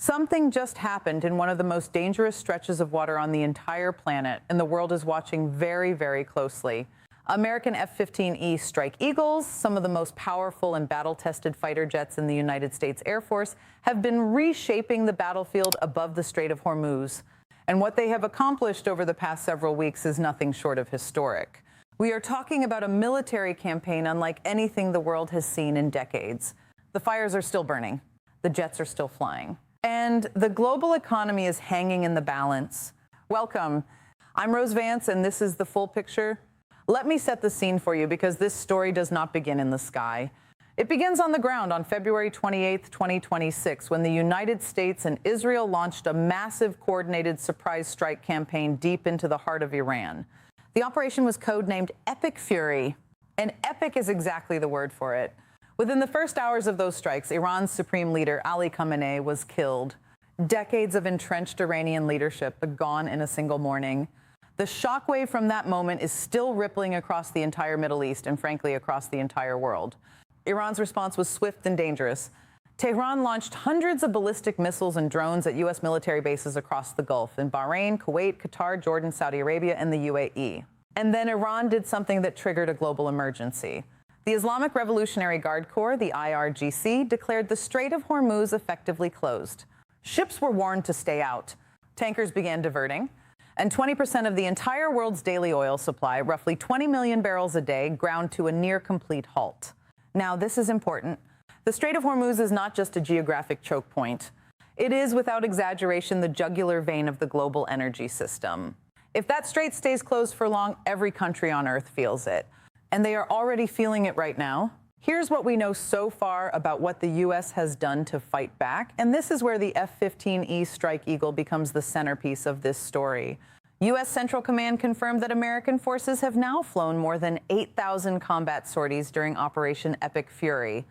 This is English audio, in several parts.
Something just happened in one of the most dangerous stretches of water on the entire planet, and the world is watching very, very closely. American F-15E Strike Eagles, some of the most powerful and battle-tested fighter jets in the United States Air Force, have been reshaping the battlefield above the Strait of Hormuz. And what they have accomplished over the past several weeks is nothing short of historic. We are talking about a military campaign unlike anything the world has seen in decades. The fires are still burning. The jets are still flying. And the global economy is hanging in the balance. Welcome. I'm Rose Vance, and this is The Full Picture. Let me set the scene for you, because this story does not begin in the sky. It begins on the ground on February 28, 2026, when the United States and Israel launched a massive coordinated surprise strike campaign deep into the heart of Iran. The operation was codenamed Epic Fury, and epic is exactly the word for it. Within the first hours of those strikes, Iran's supreme leader, Ali Khamenei, was killed. Decades of entrenched Iranian leadership gone in a single morning. The shockwave from that moment is still rippling across the entire Middle East and, frankly, across the entire world. Iran's response was swift and dangerous. Tehran launched hundreds of ballistic missiles and drones at U.S. military bases across the Gulf in Bahrain, Kuwait, Qatar, Jordan, Saudi Arabia, and the UAE. And then Iran did something that triggered a global emergency. The Islamic Revolutionary Guard Corps, the IRGC, declared the Strait of Hormuz effectively closed. Ships were warned to stay out. Tankers began diverting. And 20% of the entire world's daily oil supply, roughly 20 million barrels a day, ground to a near-complete halt. Now, this is important. The Strait of Hormuz is not just a geographic choke point. It is, without exaggeration, the jugular vein of the global energy system. If that strait stays closed for long, every country on Earth feels it. And they are already feeling it right now. Here's what we know so far about what the U.S. has done to fight back, and this is where the F-15E Strike Eagle becomes the centerpiece of this story. U.S. Central Command confirmed that American forces have now flown more than 8,000 combat sorties during Operation Epic Fury.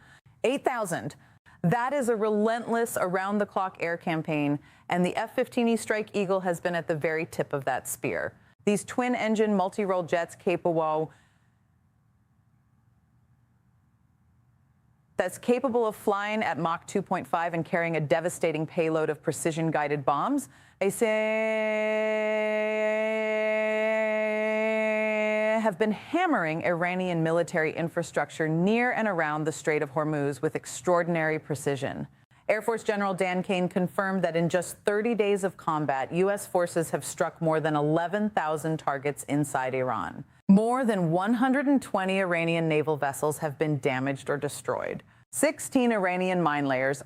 8,000. That is a relentless, around-the-clock air campaign, and the F-15E Strike Eagle has been at the very tip of that spear. These twin-engine, multi-role jets capable of flying at Mach 2.5 and carrying a devastating payload of precision-guided bombs. They have been hammering Iranian military infrastructure near and around the Strait of Hormuz with extraordinary precision. Air Force General Dan Kane confirmed that in just 30 days of combat, U.S. forces have struck more than 11,000 targets inside Iran. More than 120 Iranian naval vessels have been damaged or destroyed. 16 Iranian mine layers,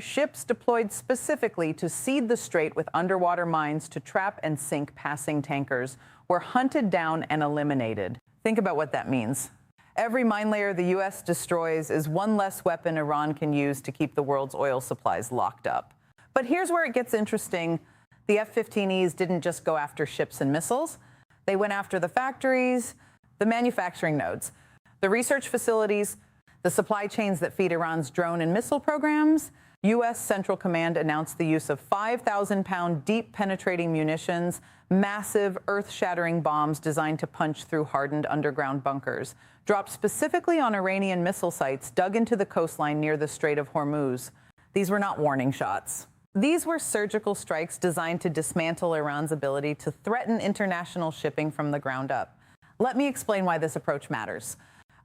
ships deployed specifically to seed the strait with underwater mines to trap and sink passing tankers, were hunted down and eliminated. Think about what that means. Every mine layer the U.S. destroys is one less weapon Iran can use to keep the world's oil supplies locked up. But here's where it gets interesting. The F-15Es didn't just go after ships and missiles. They went after the factories, the manufacturing nodes, the research facilities, the supply chains that feed Iran's drone and missile programs. U.S. Central Command announced the use of 5,000-pound deep-penetrating munitions, massive, earth-shattering bombs designed to punch through hardened underground bunkers, dropped specifically on Iranian missile sites dug into the coastline near the Strait of Hormuz. These were not warning shots. These were surgical strikes designed to dismantle Iran's ability to threaten international shipping from the ground up. Let me explain why this approach matters.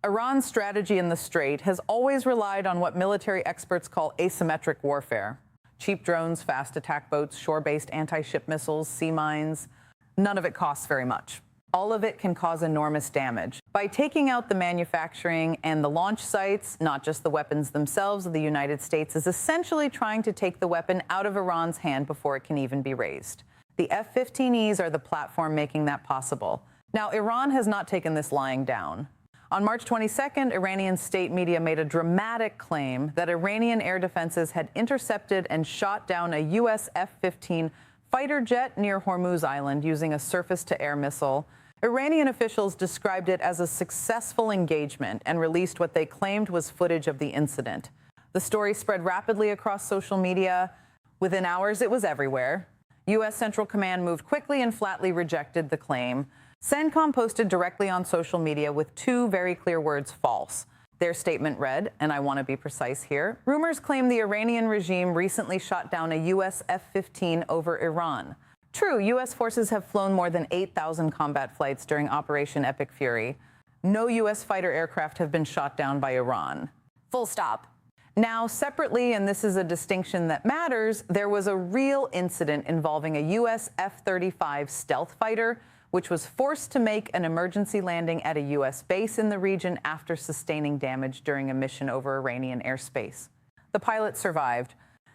Iran's strategy in the Strait has always relied on what military experts call asymmetric warfare. Cheap drones, fast attack boats, shore-based anti-ship missiles, sea mines. None of it costs very much. All of it can cause enormous damage. By taking out the manufacturing and the launch sites, not just the weapons themselves, the United States is essentially trying to take the weapon out of Iran's hand before it can even be raised. The F-15Es are the platform making that possible. Now, Iran has not taken this lying down. On March 22nd, Iranian state media made a dramatic claim that Iranian air defenses had intercepted and shot down a U.S. F-15 fighter jet near Hormuz Island using a surface-to-air missile. Iranian officials described it as a successful engagement and released what they claimed was footage of the incident. The story spread rapidly across social media. Within hours, it was everywhere. U.S. Central Command moved quickly and flatly rejected the claim. CENTCOM posted directly on social media with two very clear words: false. Their statement read, and I want to be precise here, rumors claim the Iranian regime recently shot down a U.S. F-15 over Iran. True, U.S. forces have flown more than 8,000 combat flights during Operation Epic Fury. No U.S. fighter aircraft have been shot down by Iran. Full stop. Now, separately, and this is a distinction that matters, there was a real incident involving a U.S. F-35 stealth fighter, which was forced to make an emergency landing at a U.S. base in the region after sustaining damage during a mission over Iranian airspace. The pilot survived.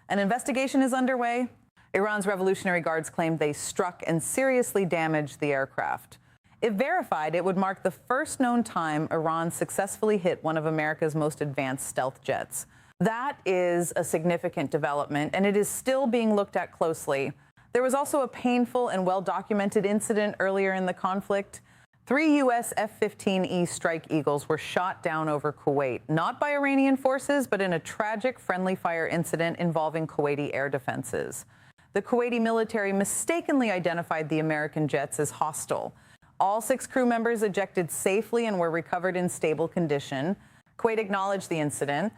An investigation is underway. Iran's Revolutionary Guards claimed they struck and seriously damaged the aircraft. If verified, it would mark the first known time Iran successfully hit one of America's most advanced stealth jets. That is a significant development, and it is still being looked at closely. There was also a painful and well-documented incident earlier in the conflict. 3 U.S. F-15E Strike Eagles were shot down over Kuwait, not by Iranian forces, but in a tragic friendly fire incident involving Kuwaiti air defenses. The Kuwaiti military mistakenly identified the American jets as hostile. All 6 crew members ejected safely and were recovered in stable condition. Kuwait acknowledged the incident.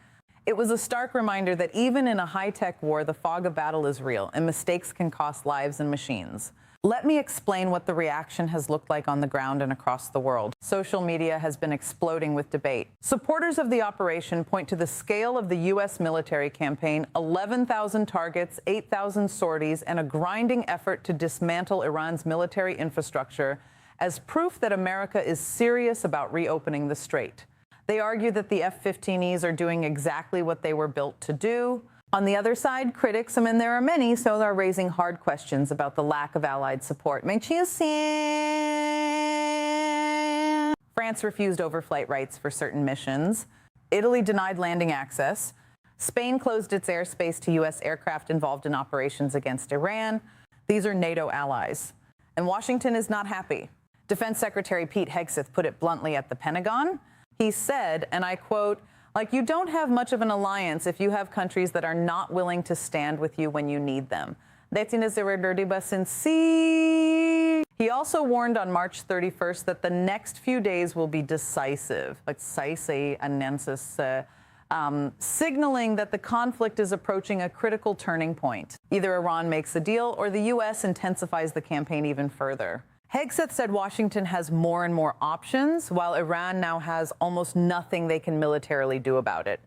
It was a stark reminder that even in a high-tech war, the fog of battle is real, and mistakes can cost lives and machines. Let me explain what the reaction has looked like on the ground and across the world. Social media has been exploding with debate. Supporters of the operation point to the scale of the U.S. military campaign, 11,000 targets, 8,000 sorties, and a grinding effort to dismantle Iran's military infrastructure as proof that America is serious about reopening the Strait. They argue that the F-15Es are doing exactly what they were built to do. On the other side, critics, and there are many, so are raising hard questions about the lack of allied support. France refused overflight rights for certain missions. Italy denied landing access. Spain closed its airspace to U.S. aircraft involved in operations against Iran. These are NATO allies. And Washington is not happy. Defense Secretary Pete Hegseth put it bluntly at the Pentagon. He said, and I quote, "Like, you don't have much of an alliance if you have countries that are not willing to stand with you when you need them." He also warned on March 31st that the next few days will be decisive, signaling that the conflict is approaching a critical turning point. Either Iran makes a deal or the U.S. intensifies the campaign even further. Hegseth said Washington has more and more options, while Iran now has almost nothing they can militarily do about it.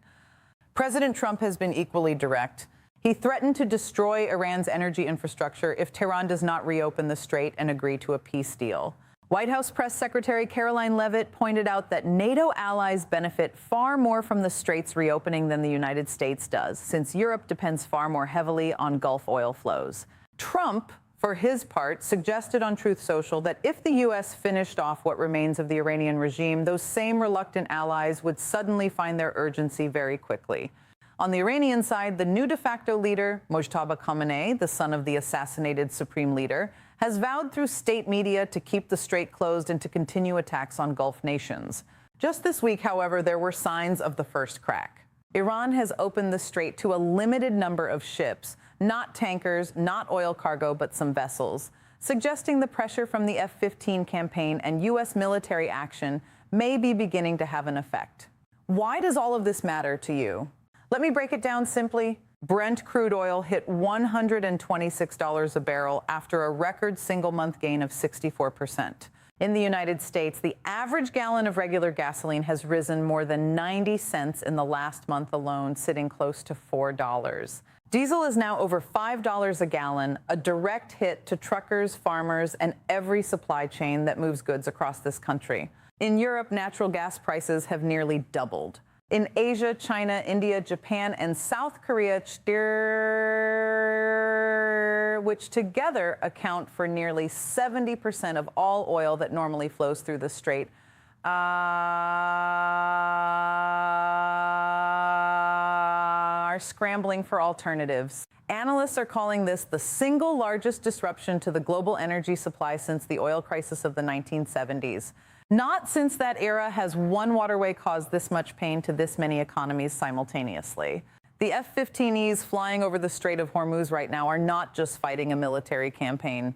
President Trump has been equally direct. He threatened to destroy Iran's energy infrastructure if Tehran does not reopen the Strait and agree to a peace deal. White House Press Secretary Caroline Leavitt pointed out that NATO allies benefit far more from the Strait's reopening than the United States does, since Europe depends far more heavily on Gulf oil flows. Trump, for his part, suggested on Truth Social that if the U.S. finished off what remains of the Iranian regime, those same reluctant allies would suddenly find their urgency very quickly. On the Iranian side, the new de facto leader, Mojtaba Khamenei, the son of the assassinated supreme leader, has vowed through state media to keep the Strait closed and to continue attacks on Gulf nations. Just this week, however, there were signs of the first crack. Iran has opened the Strait to a limited number of ships, not tankers, not oil cargo, but some vessels, suggesting the pressure from the F-15 campaign and U.S. military action may be beginning to have an effect. Why does all of this matter to you? Let me break it down simply. Brent crude oil hit $126 a barrel after a record single-month gain of 64%. In the United States, the average gallon of regular gasoline has risen more than 90 cents in the last month alone, sitting close to $4. Diesel is now over $5 a gallon, a direct hit to truckers, farmers, and every supply chain that moves goods across this country. In Europe, natural gas prices have nearly doubled. In Asia, China, India, Japan, and South Korea, which together account for nearly 70% of all oil that normally flows through the Strait, are scrambling for alternatives. Analysts are calling this the single largest disruption to the global energy supply since the oil crisis of the 1970s. Not since that era has one waterway caused this much pain to this many economies simultaneously. The F-15Es flying over the Strait of Hormuz right now are not just fighting a military campaign.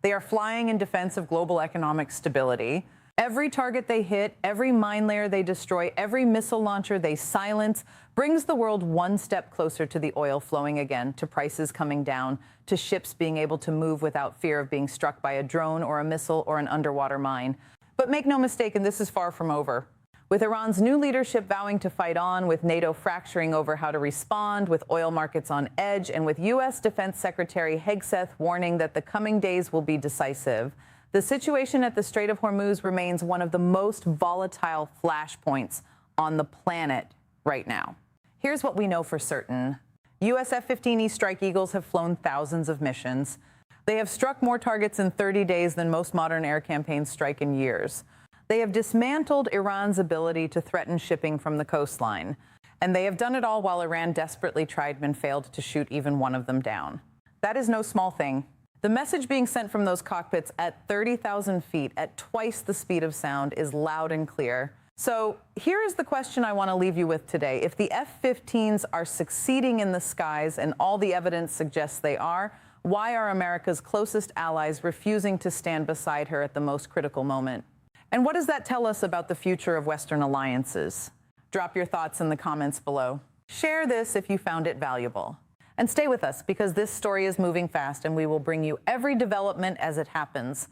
They are flying in defense of global economic stability. Every target they hit, every mine layer they destroy, every missile launcher they silence brings the world one step closer to the oil flowing again, to prices coming down, to ships being able to move without fear of being struck by a drone or a missile or an underwater mine. But make no mistake, and this is far from over. With Iran's new leadership vowing to fight on, with NATO fracturing over how to respond, with oil markets on edge, and with U.S. Defense Secretary Hegseth warning that the coming days will be decisive, the situation at the Strait of Hormuz remains one of the most volatile flashpoints on the planet right now. Here's what we know for certain. U.S. F-15E Strike Eagles have flown thousands of missions. They have struck more targets in 30 days than most modern air campaigns strike in years. They have dismantled Iran's ability to threaten shipping from the coastline. And they have done it all while Iran desperately tried and failed to shoot even one of them down. That is no small thing. The message being sent from those cockpits at 30,000 feet, at twice the speed of sound, is loud and clear. So here is the question I want to leave you with today. If the F-15s are succeeding in the skies, and all the evidence suggests they are, why are America's closest allies refusing to stand beside her at the most critical moment? And what does that tell us about the future of Western alliances? Drop your thoughts in the comments below. Share this if you found it valuable. And stay with us, because this story is moving fast and we will bring you every development as it happens.